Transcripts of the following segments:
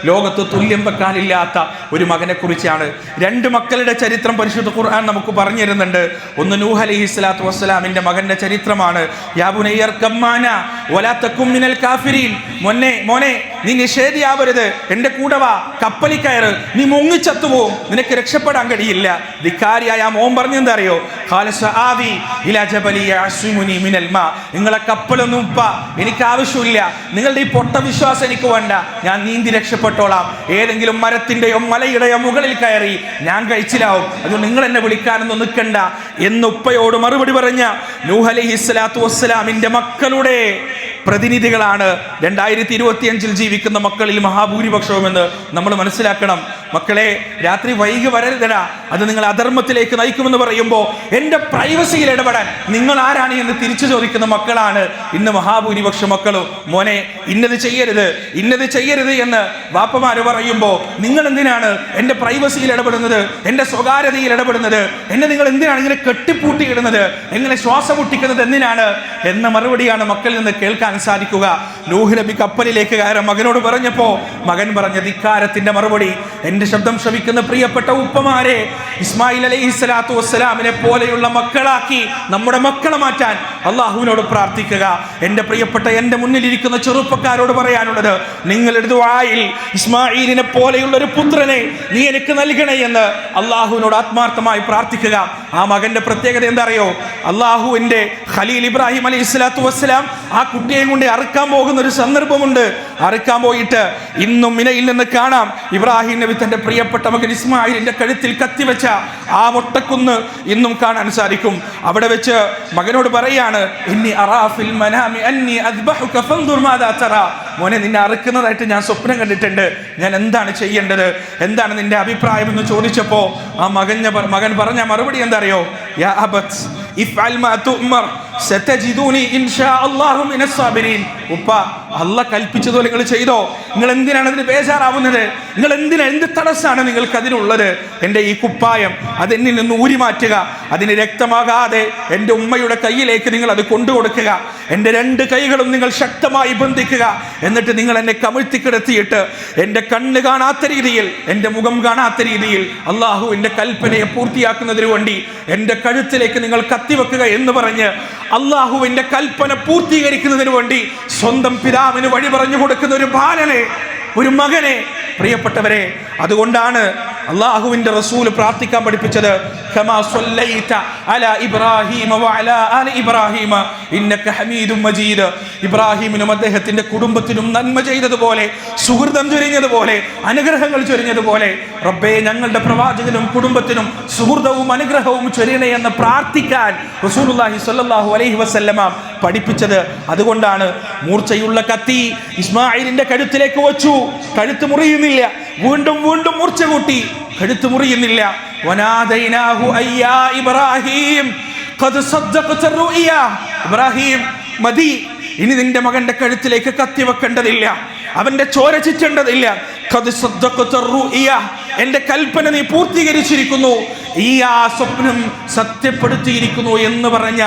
ലോകത്ത് തുല്യം വെക്കാനില്ലാത്ത ഒരു മകനെ കുറിച്ചാണ്. 2 മക്കളുടെ ചരിത്രം പരിശുദ്ധ ഖുർആൻ നമുക്ക് പറഞ്ഞു തരുന്നുണ്ട്. ഒന്ന് നൂഹ് അലൈഹിസ്സലാത്തു വസ്സലാമിന്റെ മകന്റെ ചരിത്രമാണ്. യാ ബുനയ്യ ഇർകബ് മഅനാ വലാ തകും മിനൽ കാഫിരീൻ. മോനെ നീ നിഷേധിയാവരുത്, എന്റെ കൂടെ വാ, കപ്പലിൽ കയറ്, നീ മുങ്ങിച്ചത്തുപോകും, നിനക്ക് രക്ഷപ്പെടാൻ കഴിയില്ല. ധിക്കാരിയായ മോൻ പറഞ്ഞെന്താ അറിയോ? ഖാല സആവി ഇലാ ജബലി യഅസിമുനി മിനൽ മാ. നിങ്ങളെ കപ്പലൊന്നും എനിക്ക് ആവശ്യമില്ല, നിങ്ങളുടെ ഈ പൊട്ട വിശ്വാസം എനിക്ക് വേണ്ട, ഞാൻ നീന്തി രക്ഷപ്പെട്ടോളാം. ഏതെങ്കിലും മരത്തിന്റെയോ മലയുടെയോ മുകളിൽ കയറി ഞാൻ കഴിച്ചിലാവും, അതുകൊണ്ട് നിങ്ങൾ എന്നെ വിളിക്കാനൊന്നും നിൽക്കണ്ട എന്ന് ഉപ്പയോട് മറുപടി പറഞ്ഞ നൂഹ് അലൈഹിസ്സലാത്തു വസ്സലാമിന്റെ മക്കളുടെ പ്രതിനിധികളാണ് 2025 ജീവിക്കുന്ന മക്കളിൽ മഹാഭൂരിപക്ഷവുമെന്ന് നമ്മൾ മനസ്സിലാക്കണം. മക്കളെ, രാത്രി വൈകി വരരുതടാ, അത് നിങ്ങൾ അധർമ്മത്തിലേക്ക് നയിക്കുമെന്ന് പറയുമ്പോൾ എൻ്റെ പ്രൈവസിയിൽ ഇടപെടാൻ നിങ്ങൾ ആരാണ് എന്ന് തിരിച്ചു ചോദിക്കുന്ന മക്കളാണ് ഇന്ന് മഹാഭൂരിപക്ഷ മക്കളും. മോനെ ഇന്നത് ചെയ്യരുത് എന്ന് വാപ്പമാര് പറയുമ്പോൾ നിങ്ങൾ എന്തിനാണ് എൻ്റെ പ്രൈവസിയിൽ ഇടപെടുന്നത്, എൻ്റെ സ്വകാര്യതയിൽ ഇടപെടുന്നത്, എന്നെ നിങ്ങൾ എന്തിനാണ് ഇങ്ങനെ കെട്ടിപ്പൂട്ടിയിടുന്നത്, എങ്ങനെ ശ്വാസം മുട്ടിക്കുന്നത് എന്തിനാണ് എന്ന മറുപടിയാണ് മക്കളിൽ നിന്ന് കേൾക്കാൻ സാധിക്കുക. നൂഹ് നബി കപ്പലിലേക്ക് കയറാൻ മകനോട് പറഞ്ഞപ്പോ മകൻ പറഞ്ഞ ധിക്കാരത്തിന്റെ മറുപടി, എന്റെ ശബ്ദം ശ്രവിക്കുന്ന പ്രിയപ്പെട്ട ഉപ്പമാരെ, ഇസ്മായിൽ അലൈഹിസ്സലാത്തു വസ്സലാമിനെ പോലെയുള്ള മക്കളാക്കി നമ്മുടെ മക്കളെ മാറ്റാൻ അള്ളാഹുവിനോട് പ്രാർത്ഥിക്കുക. എന്റെ പ്രിയപ്പെട്ട എന്റെ മുന്നിലിരിക്കുന്ന ചെറുപ്പക്കാരോട് പറയാനുള്ളത്, നിങ്ങളുടെ ദുആയിൽ ഇസ്മായിലിനെ പോലെയുള്ള ഒരു പുത്രനെ നീ എനിക്ക് നൽകണേ എന്ന് അള്ളാഹുവിനോട് ആത്മാർത്ഥമായി പ്രാർത്ഥിക്കുക. ആ മകന്റെ പ്രത്യേകത എന്താ അറിയോ? അള്ളാഹുവിന്റെ ഖലീൽ ഇബ്രാഹിം അലൈഹിസ്സലാത്തു വസ്സലാം ആ കുട്ടിയെ കൊണ്ട് അറുക്കാൻ പോകുന്ന ഒരു സന്ദർഭമുണ്ട്. അറുക്കാൻ പോയിട്ട് ഇന്നും മിനയിൽ നിന്ന് കാണാം ഇബ്രാഹിം നബി തന്റെ പ്രിയപ്പെട്ട മകൻ ഇസ്മായിലിന്റെ കഴുത്തിൽ കത്തിവെച്ച ആ മൊട്ടക്കുന്ന് ഇന്നും കാണാൻ സാധിക്കും. അവിടെ വെച്ച് മകനോട് പറയാണ്, ഇന്നി അറാ ഫിൽ മനാമി അന്നി അദ്ബഹുക ഫൻദുർ മാദാ തറാ. മോനെ, നിന്നെ അറുക്കുന്നതായിട്ട് ഞാൻ സ്വപ്നം കണ്ടിട്ടുണ്ട്, ഞാൻ എന്താണ് ചെയ്യേണ്ടത്, എന്താണ് നിന്റെ അഭിപ്രായം എന്ന് ചോദിച്ചപ്പോ ആ മകൻ പറഞ്ഞ മറുപടി എന്താ അറിയോ? യാ അബത് ഇഫ്അൽ മാ തുഅ്മർ സതജിദൂനി ഇൻഷാ അല്ലാഹു മിനസ് സാബിരീൻ. ഉപ്പ, അല്ലാഹ് കൽപ്പിച്ചതുപോലെ നിങ്ങൾ ചെയ്തോ. നിങ്ങൾ എന്തിനാണ് അതിന് ബേജാറാവുന്നത്? നിങ്ങൾ എന്ത് തടസ്സാണ് നിങ്ങൾക്ക് അതിനുള്ളത്? എൻ്റെ ഈ കുപ്പായം അതെന്നിൽ നിന്ന് ഊരി മാറ്റുക, അതിന് രക്തമാകാതെ എൻ്റെ ഉമ്മയുടെ കയ്യിലേക്ക് നിങ്ങൾ അത് കൊണ്ടുകൊടുക്കുക, എൻ്റെ 2 കൈകളും നിങ്ങൾ ശക്തമായി ബന്ധിക്കുക, എന്നിട്ട് നിങ്ങൾ എന്നെ കമിഴ്ത്തി കിടത്തിയിട്ട് എൻ്റെ കണ്ണ് കാണാത്ത രീതിയിൽ, എൻ്റെ മുഖം കാണാത്ത രീതിയിൽ അള്ളാഹുവിൻ്റെ കൽപ്പനയെ പൂർത്തിയാക്കുന്നതിന് വേണ്ടി എൻ്റെ കഴുത്തിലേക്ക് നിങ്ങൾ കത്തിവെക്കുക എന്ന് പറഞ്ഞ് അള്ളാഹുവിൻ്റെ കൽപ്പന പൂർത്തീകരിക്കുന്നതിന് വേണ്ടി സ്വന്തം പിതാവിന് വഴി പറഞ്ഞു കൊടുക്കുന്ന ഒരു ബാലനെ, ഒരു മകനെ. പ്രിയപ്പെട്ടവരെ, അതുകൊണ്ടാണ് അള്ളാഹുവിന്റെ റസൂൽ പ്രാർത്ഥിക്കാൻ പഠിപ്പിച്ചത്, കമാ സ്വല്ലൈത അലാ ഇബ്രാഹീമ വഅലാ ആലി ഇബ്രാഹീമ ഇന്നക ഹമീദും മജീദ്. ഇബ്രാഹിമിനും അദ്ദേഹത്തിന്റെ കുടുംബത്തിനും നന്മ ചെയ്തതുപോലെ, സുഹൃതം ചൊരിഞ്ഞതുപോലെ, അനുഗ്രഹങ്ങൾ ചൊരിഞ്ഞതുപോലെ റബ്ബേ ഞങ്ങളുടെ പ്രവാചകനും കുടുംബത്തിനും സുഹൃതവും അനുഗ്രഹവും ചൊരിയണേ എന്ന് പ്രാർത്ഥിക്കാൻ റസൂലുള്ളാഹി സ്വല്ലല്ലാഹു അലൈഹി വസല്ലമ പഠിപ്പിച്ചത്. അതുകൊണ്ടാണ് മൂർച്ചയുള്ള കത്തി ഇസ്മായിലിന്റെ കഴുത്തിലേക്ക് വെച്ചു, കഴുത്ത് മുറിയുന്നില്ല, വീണ്ടും മൂർച്ച കൂട്ടി, കഴുത്ത് മുറിയുന്നില്ല. വനാദൈനാഹു അയ്യാ ഇബ്രാഹിം ഖദ് സദ്ദഖത റുഇയ. ഇബ്രാഹിം, മതി, ഇനി നിന്റെ മകന്റെ കഴുത്തിലേക്ക് കത്തി വെക്കേണ്ടതില്ല, അവന്റെ ചോര ചിറ്റേണ്ടതില്ല. ഖദ് സദ്ദഖത റുഇയ, എന്റെ കൽപ്പന നീ പൂർത്തീകരിച്ചിരിക്കുന്നു, ഈ ആ സ്വപ്നം സത്യപ്പെടുത്തിയിരിക്കുന്നു എന്ന് പറഞ്ഞ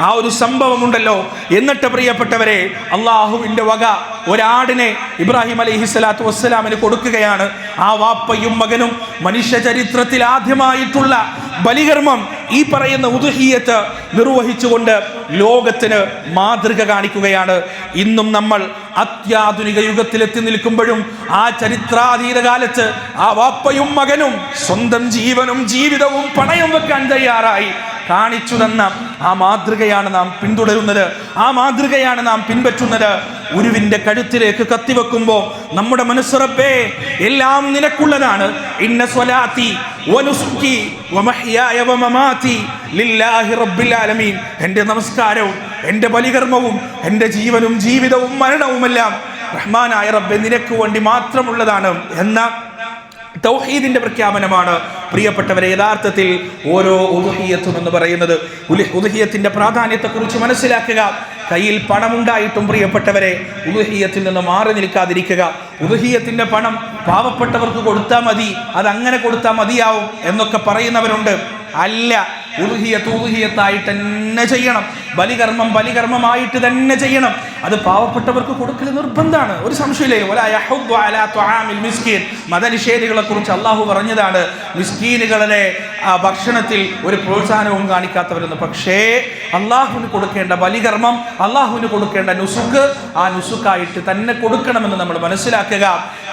ആ ഒരു സംഭവമുണ്ടല്ലോ. എന്നിട്ട് പ്രിയപ്പെട്ടവരെ, അള്ളാഹുവിന്റെ വക ഒരാടിനെ ഇബ്രാഹിം അലൈഹിസ്സലാത്തു വസ്സലാമിന് കൊടുക്കുകയാണ്. ആ വാപ്പയും മകനും മനുഷ്യ ചരിത്രത്തിൽ ആദ്യമായിട്ടുള്ള ബലികർമ്മം, ഈ പറയുന്ന ഉദ്ഹിയ്യത്ത് നിർവഹിച്ചുകൊണ്ട് ലോകത്തിന് മാതൃക കാണിക്കുകയാണ്. ഇന്നും നമ്മൾ അത്യാധുനിക യുഗത്തിലെത്തി നിൽക്കുമ്പോഴും ആ ചരിത്രാതീത കാലത്ത് ആ വാപ്പയും മകനും സ്വന്തം ജീവനും ജീവിതവും പണയം വെക്കാൻ തയ്യാറായി കാണിച്ചു തന്ന ആ മാതൃകയാണ് നാം പിന്തുടരുന്നത്, ആ മാതൃകയാണ് നാം പിൻപറ്റുന്നത്. ഉരുവിന്റെ കഴുത്തിലേക്ക് കത്തിവെക്കുമ്പോൾ നമ്മുടെ മനസ്സ്, റബ്ബേ എല്ലാം നിനക്കുള്ളതാണ്, ഇന്ന സ്വലാത്തി വനുസുക്കി വമഹ്യായ വമമാതി ലില്ലാഹി റബ്ബിൽ ആലമീൻ. എൻ്റെ നമസ്കാരവും എൻ്റെ ബലികർമ്മവും എൻ്റെ ജീവനും ജീവിതവും മരണവുമെല്ലാം റഹ്മാനായ റബ്ബേ നിനക്ക് വേണ്ടി മാത്രമുള്ളതാണ് എന്ന തൗഹീദിന്റെ പ്രഖ്യാപനമാണ്. പ്രിയപ്പെട്ടവരെ, യഥാർത്ഥത്തിൽ ഓരോ ഉദ്ഹിയ്യത്തും എന്ന് പറയുന്നത്, ഉദ്ഹിയ്യത്തിന്റെ പ്രാധാന്യത്തെക്കുറിച്ച് മനസ്സിലാക്കുക. കയ്യിൽ പണമുണ്ടായിട്ടും പ്രിയപ്പെട്ടവരെ ഉദ്ഹിയ്യത്തിൽ നിന്ന് മാറി നിൽക്കാതിരിക്കുക. ഉദ്ഹിയ്യത്തിന്റെ പണം പാവപ്പെട്ടവർക്ക് കൊടുത്താൽ മതി, അതങ്ങനെ കൊടുത്താൽ മതിയാവും എന്നൊക്കെ പറയുന്നവരുണ്ട്. അല്ല, ഉളുഹിയത്തായിട്ട് തന്നെ ചെയ്യണം. ബലികർമ്മമായിട്ട് തന്നെ ചെയ്യണം. അത് പാവപ്പെട്ടവർക്ക് കൊടുക്കൽ നിർബന്ധമാണ്, ഒരു സംശയമില്ലേ. മതനിഷേധികളെ കുറിച്ച് അള്ളാഹു പറഞ്ഞതാണ്, മിസ്കീനുകളുടെ ഭക്ഷണത്തിൽ ഒരു പ്രോത്സാഹനവും കാണിക്കാത്തവരെന്ന്. പക്ഷേ അള്ളാഹുവിന് കൊടുക്കേണ്ട ബലികർമ്മം, അള്ളാഹുവിന് കൊടുക്കേണ്ട നുസുക്ക്, ആ നുസുക്കായിട്ട് തന്നെ കൊടുക്കണമെന്ന് നമ്മൾ മനസ്സിലാക്കുക.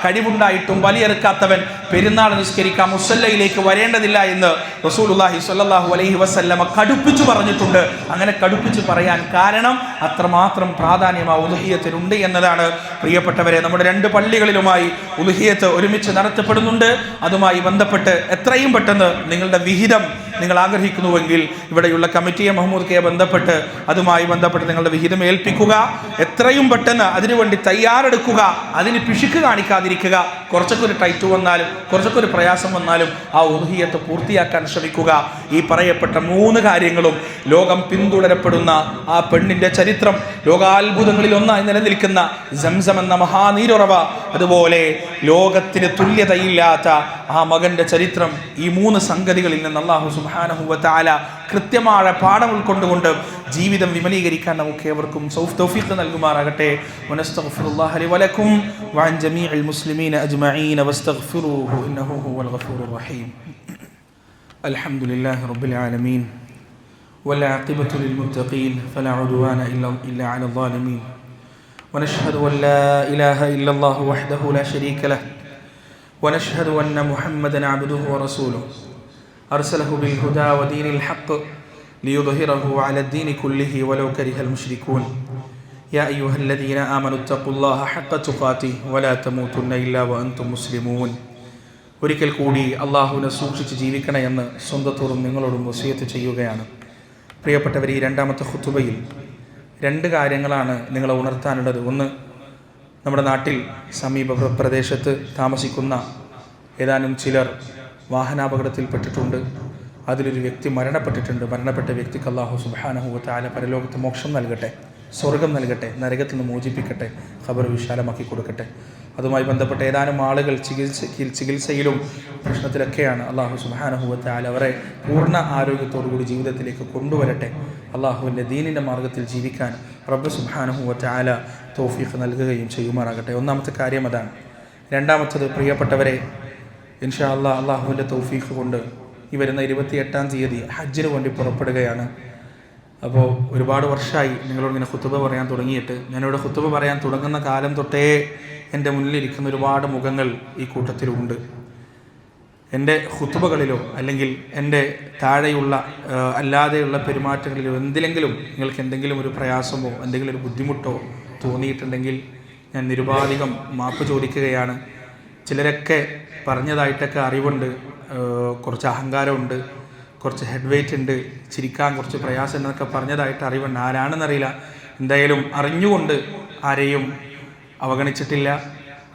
കഴിവുണ്ടായിട്ടും ബലിയെറുക്കാത്തവൻ പെരുന്നാൾ നിസ്കരിക്കാൻ മുസല്ലയിലേക്ക് വരേണ്ടതില്ല എന്ന് റസൂലുള്ളാഹി സ്വല്ലല്ലാഹു അലൈഹി വസല്ലമ കടുപ്പിച്ചു പറഞ്ഞിട്ടുണ്ട്. അങ്ങനെ കടുപ്പിച്ചു പറയാൻ കാരണം അത്രമാത്രം പ്രാധാന്യം ആ ഉളുഹിയത്തിനുണ്ട് എന്നതാണ്. പ്രിയപ്പെട്ടവരെ, നമ്മുടെ 2 പള്ളികളിലുമായി ഉളുഹിയത്ത് ഒരുമിച്ച് നടത്തപ്പെടുന്നുണ്ട്. അതുമായി ബന്ധപ്പെട്ട് എത്രയും പെട്ടെന്ന് നിങ്ങളുടെ വിഹിതം നിങ്ങൾ ആഗ്രഹിക്കുന്നുവെങ്കിൽ ഇവിടെയുള്ള കമ്മിറ്റിയെ മുഹമ്മദ് കെ ബന്ധപ്പെട്ട് അതുമായി ബന്ധപ്പെട്ട് നിങ്ങളുടെ വിഹിതം ഏൽപ്പിക്കുക. എത്രയും പെട്ടെന്ന് അതിനുവേണ്ടി തയ്യാറെടുക്കുക. അതിന് പിശുക്ക് കാണിക്കാതിരിക്കുക. കുറച്ചൊക്കെ ഒരു ടൈറ്റ് വന്നാലും കുറച്ചൊക്കെ ഒരു പ്രയാസം വന്നാലും ആ ഉളുഹിയത്ത് പൂർത്തിയാക്കാൻ ശ്രമിക്കുക. ഈ പറയപ്പെട്ട 3 കാര്യങ്ങളും ലോകം പിന്തുടരപ്പെടുന്ന ആ പെണ്ണിന്റെ ചരിത്രം, ലോകാത്ഭുതങ്ങളിൽ ഒന്നായി നിലനിൽക്കുന്ന സംസം എന്ന മഹാനീരുറവ, അതുപോലെ ലോകത്തിന് തുല്യതയില്ലാത്ത ആ മകന്റെ ചരിത്രം, ഈ 3 സംഗതികളിൽ നിന്ന് അല്ലാഹു സുബ്ഹാനഹു വ തആല കൃത്യമായ പാഠം ഉൾക്കൊണ്ടുകൊണ്ട് ജീവിതം വിമലീകരിക്കാൻ നമുക്ക് ഏവർക്കും തൗഫീഖ് നൽകുമാറാകട്ടെ. വനസ്തഗ്ഫിറുല്ലാഹ ലി വലക്കും വഅൻ ജമീഇൽ മുസ്ലിമീന അജ്മഈന വസ്തഗ്ഫിറൂഹു ഇന്നഹു ഹുവൽ ഗഫൂറുർ റഹീം. അൽഹംദുലില്ലാഹി റബ്ബിൽ ആലമീൻ والعاقبة للمتقين فلا عدوان إلا على الظالمين ونشهد أن لا إله إلا الله وحده لا شريك له ونشهد أن محمدا عبده ورسوله أرسله بالهدى ودين الحق ليظهره على الدين كله ولو كره المشركون يا أيها الذين آمنوا اتقوا الله حق تقاته ولا تموتن إلا وأنتم مسلمون. ഒരിക്കൽ കൂടി അള്ളാഹുവിനെ സൂക്ഷിച്ച് ജീവിക്കണമെന്ന് സ്വന്തത്തോടും നിങ്ങളോടും വസിയത്ത് ചെയ്യുകയാണ്. പ്രിയപ്പെട്ടവർ, ഈ 2ാമത്തെ ഖുതുബയിൽ 2 കാര്യങ്ങളാണ് നിങ്ങളെ ഉണർത്താനുള്ളത്. ഒന്ന്, നമ്മുടെ നാട്ടിൽ സമീപ പ്രദേശത്ത് താമസിക്കുന്ന ഏതാനും ചിലർ വാഹനാപകടത്തിൽപ്പെട്ടിട്ടുണ്ട്. അതിലൊരു വ്യക്തി മരണപ്പെട്ടിട്ടുണ്ട്. മരണപ്പെട്ട വ്യക്തിക്ക് അല്ലാഹു സുബ്ഹാനഹു വ തആല പരലോകത്ത് മോക്ഷം നൽകട്ടെ, സ്വർഗം നൽകട്ടെ, നരകത്തിൽ നിന്ന് മോചിപ്പിക്കട്ടെ, ഖബർ വിശാലമാക്കി കൊടുക്കട്ടെ. അതുമായി ബന്ധപ്പെട്ട ഏതാനും ആളുകൾ ചികിത്സയിലും പ്രശ്നത്തിലൊക്കെയാണ്. അല്ലാഹു സുബ്ഹാനഹു വ തആല അവരെ പൂർണ്ണ ആരോഗ്യത്തോടുകൂടി ജീവിതത്തിലേക്ക് കൊണ്ടുവരട്ടെ. അല്ലാഹുവിൻ്റെ ദീനിൻ്റെ മാർഗത്തിൽ ജീവിക്കാൻ റബ്ബ് സുബ്ഹാനഹു വ തആല തൗഫീഖ് നൽകുകയും ചെയ്യുമാറാകട്ടെ. 1ാമത്തെ കാര്യം അതാണ്. 2ാമത്തത്, പ്രിയപ്പെട്ടവരെ, ഇൻഷാ അല്ലാഹ് അല്ലാഹുവിൻ്റെ തൗഫീഖ് കൊണ്ട് ഈ വരുന്ന 28-ാം തീയതി ഹജ്ജിന് വേണ്ടി പുറപ്പെടുകയാണ്. അപ്പോൾ ഒരുപാട് വർഷമായി നിങ്ങളോട് ഇങ്ങനെ ഖുതുബ പറയാൻ തുടങ്ങിയിട്ട്. ഞാനിവിടെ ഖുതുബ പറയാൻ തുടങ്ങുന്ന കാലം തൊട്ടേ എൻ്റെ മുന്നിലിരിക്കുന്ന ഒരുപാട് മുഖങ്ങൾ ഈ കൂട്ടത്തിലുണ്ട്. എൻ്റെ ഖുതുബകളിലോ അല്ലെങ്കിൽ എൻ്റെ താഴെയുള്ള അല്ലാതെയുള്ള പെരുമാറ്റങ്ങളിലോ എന്തിലെങ്കിലും നിങ്ങൾക്ക് എന്തെങ്കിലും ഒരു പ്രയാസമോ എന്തെങ്കിലും ഒരു ബുദ്ധിമുട്ടോ തോന്നിയിട്ടുണ്ടെങ്കിൽ ഞാൻ നിരുപാധികം മാപ്പ് ചോദിക്കുകയാണ്. ചിലരൊക്കെ പറഞ്ഞതായിട്ടൊക്കെ അറിവുണ്ട്, കുറച്ച് അഹങ്കാരമുണ്ട്, കുറച്ച് ഹെഡ് വെയ്റ്റ് ഉണ്ട്, ചിരിക്കാൻ കുറച്ച് പ്രയാസം എന്നൊക്കെ പറഞ്ഞതായിട്ട് അറിവുണ്ട്. ആരാണെന്നറിയില്ല. എന്തായാലും അറിഞ്ഞുകൊണ്ട് ആരെയും അവഗണിച്ചിട്ടില്ല,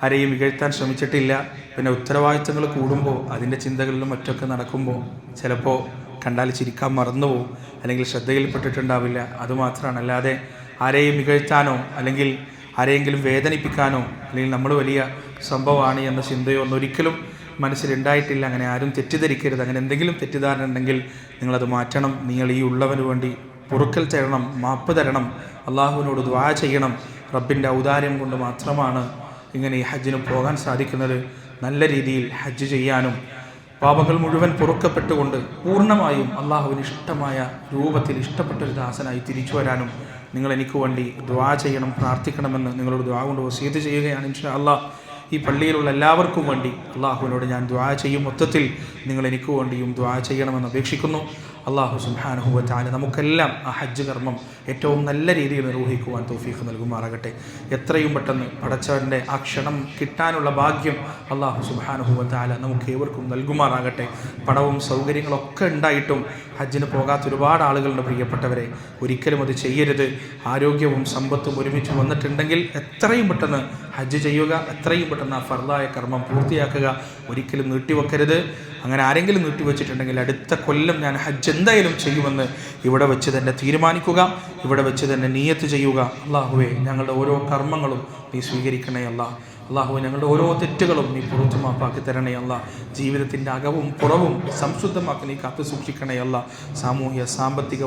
ആരെയും ഇകഴ്ത്താൻ ശ്രമിച്ചിട്ടില്ല. പിന്നെ ഉത്തരവാദിത്തങ്ങൾ കൂടുമ്പോൾ അതിൻ്റെ ചിന്തകളിലും മറ്റൊക്കെ നടക്കുമ്പോൾ ചിലപ്പോൾ കണ്ടാൽ ചിരിക്കാൻ മറന്നുപോകും, അല്ലെങ്കിൽ ശ്രദ്ധയിൽപ്പെട്ടിട്ടുണ്ടാവില്ല. അതുമാത്രമാണ്. അല്ലാതെ ആരെയും ഇകഴ്ത്താനോ അല്ലെങ്കിൽ ആരെയെങ്കിലും വേദനിപ്പിക്കാനോ അല്ലെങ്കിൽ നമ്മൾ വലിയ സംഭവമാണ് എന്ന ചിന്തയോ ഒന്നൊരിക്കലും മനസ്സിലുണ്ടായിട്ടില്ല. അങ്ങനെ ആരും തെറ്റിദ്ധരിക്കരുത്. അങ്ങനെ എന്തെങ്കിലും തെറ്റിദ്ധാരണ ഉണ്ടെങ്കിൽ നിങ്ങളത് മാറ്റണം. നിങ്ങൾ ഈ ഉള്ളവന് വേണ്ടി പൊറുക്കൽ തരണം, മാപ്പ് തരണം, അള്ളാഹുവിനോട് ദുആ ചെയ്യണം. റബ്ബിൻ്റെ ഔദാര്യം കൊണ്ട് മാത്രമാണ് ഇങ്ങനെ ഈ ഹജ്ജിന് പോകാൻ സാധിക്കുന്നത്. നല്ല രീതിയിൽ ഹജ്ജ് ചെയ്യാനും പാപങ്ങൾ മുഴുവൻ പൊറുക്കപ്പെട്ടുകൊണ്ട് പൂർണ്ണമായും അള്ളാഹുവിന് ഇഷ്ടമായ രൂപത്തിൽ ഇഷ്ടപ്പെട്ടൊരു ദാസനായി തിരിച്ചു വരാനും നിങ്ങൾ എനിക്ക് വേണ്ടി ദുആ ചെയ്യണം, പ്രാർത്ഥിക്കണമെന്ന് നിങ്ങളോട് ദുആ കൊണ്ട് വസിയത്ത് ചെയ്യുകയാണ്. ഇൻഷാ അല്ലാഹ് ഈ പള്ളിയിലുള്ള എല്ലാവർക്കും വേണ്ടി അള്ളാഹുവിനോട് ഞാൻ ദുആ ചെയ്യും. മൊത്തത്തിൽ നിങ്ങൾ എനിക്ക് വേണ്ടിയും ദുആ ചെയ്യണമെന്ന് അപേക്ഷിക്കുന്നു. അള്ളാഹു സുബ്ഹാനഹു വ തആല നമുക്കെല്ലാം ആ ഹജ്ജ് കർമ്മം ഏറ്റവും നല്ല രീതിയിൽ നിർവഹിക്കുവാൻ തൗഫീഖ് നൽകുമാറാകട്ടെ. എത്രയും പെട്ടെന്ന് പടച്ചവൻ്റെ ആ ക്ഷണം കിട്ടാനുള്ള ഭാഗ്യം അള്ളാഹു സുബ്ഹാനഹു വ തആല നമുക്ക് ഏവർക്കും നൽകുമാറാകട്ടെ. പണവും സൗകര്യങ്ങളൊക്കെ ഉണ്ടായിട്ടും ഹജ്ജിന് പോകാത്ത ഒരുപാട് ആളുകളുടെ പ്രിയപ്പെട്ടവരെ, ഒരിക്കലും അത് ചെയ്യരുത്. ആരോഗ്യവും സമ്പത്തും ഒരുമിച്ച് വന്നിട്ടുണ്ടെങ്കിൽ എത്രയും പെട്ടെന്ന് ഹജ്ജ് ചെയ്യുക, എത്രയും പെട്ടെന്ന് ആ ഫർദായ കർമ്മം പൂർത്തിയാക്കുക. ഒരിക്കലും നീട്ടിവെക്കരുത്. അങ്ങനെ ആരെങ്കിലും നീട്ടിവെച്ചിട്ടുണ്ടെങ്കിൽ അടുത്ത കൊല്ലം ഞാൻ ഹജ്ജ് എന്തായാലും ചെയ്യുമെന്ന് ഇവിടെ വെച്ച് തന്നെ തീരുമാനിക്കുക, ഇവിടെ വെച്ച് തന്നെ നിയ്യത്ത് ചെയ്യുക. അല്ലാഹുവേ, ഞങ്ങളുടെ ഓരോ കർമ്മങ്ങളും നീ സ്വീകരിക്കണേ. അല്ലാഹ് അള്ളാഹു ഞങ്ങളുടെ ഓരോ തെറ്റുകളും നീ പുറത്തു മാപ്പാക്കി തരണേ അല്ല. ജീവിതത്തിൻ്റെ അകവും പുറവും സംശുദ്ധമാക്കി നീ കാത്തു സൂക്ഷിക്കണേ അല്ല. സാമൂഹ്യ സാമ്പത്തിക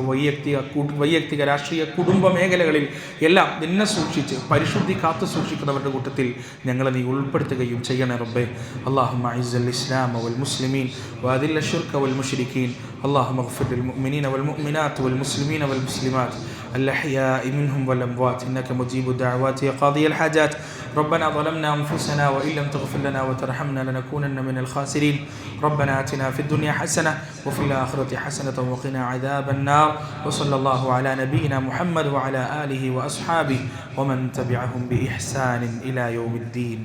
വൈയക്തിക രാഷ്ട്രീയ കുടുംബ മേഖലകളിൽ എല്ലാം നിന്നെ സൂക്ഷിച്ച് പരിശുദ്ധി കാത്തു സൂക്ഷിക്കുന്നവരുടെ കൂട്ടത്തിൽ ഞങ്ങളെ നീ ഉൾപ്പെടുത്തുകയും ചെയ്യണേ റബ്ബേ. അല്ലാഹുമ്മ അഇസ്സൽ ഇസ്ലാമ വൽ മുസ്ലിമീൻ വഅദില്ല ശിർക വൽ മുശ്രിക്കീൻ. اللهم اغفر للمؤمنين والمؤمنات والمسلمين والمسلمات الأحياء منهم والأموات إنك مجيب الدعوات يا قاضي الحاجات. ربنا ظلمنا أنفسنا وإن لم تغفر لنا وترحمنا لنكونن من الخاسرين. ربنا آتنا في الدنيا حسنة وفي الآخرة حسنة وقنا عذاب النار. وصلى الله على نبينا محمد وعلى آله وأصحابه ومن تبعهم بإحسان إلى يوم الدين.